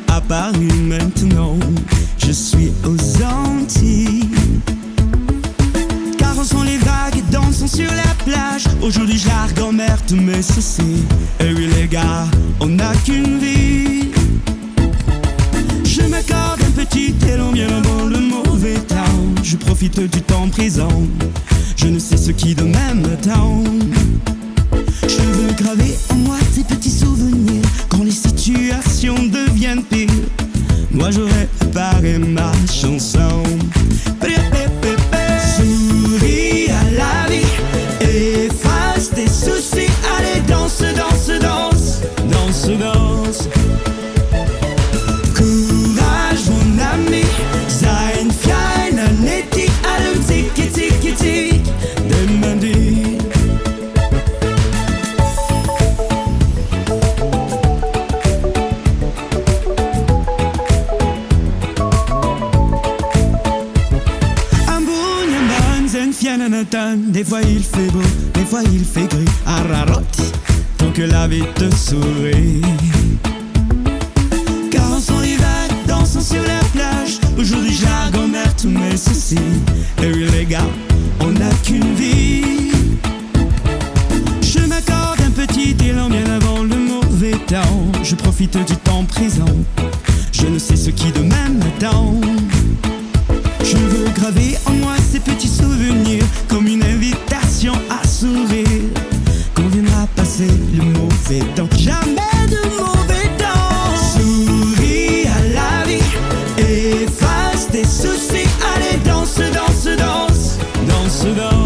À Paris maintenant, je suis aux Antilles. Caressons les vagues et dansons sur la plage. Aujourd'hui j'argue en mer tous mes soucis. Et oui les gars, on n'a qu'une vie. Je m'accorde un petit élan bien avant le mauvais temps. Je profite du temps présent. Je ne sais ce qui demain m'attend. Je veux graver en moi ces petits souvenirs. Quand les situations deviennent pires, moi j'aurais préparé ma chanson. Souris à la vie, efface tes soucis. Allez danse, danse, danse, danse, danse. Courage mon ami, sein für einen Neti. Allem tiki tiki tiki, demandez. Des fois il fait beau, des fois il fait gris. Ararot, tant que la vie te sourit. Caressons les vagues, dansons sur la plage. Aujourd'hui j'argue en mer tous mes soucis. Et oui les gars, on n'a qu'une vie. Je m'accorde un petit élan bien avant le mauvais temps. Je profite du temps présent. Je ne sais ce qui demain m'attend. Je veux graver en moi ces petits souvenirs comme une invitation à sourire. Quand viendra passer le mauvais temps, jamais de mauvais temps. Souris à la vie, efface tes soucis. Allez danse, danse, danse, danse, danse.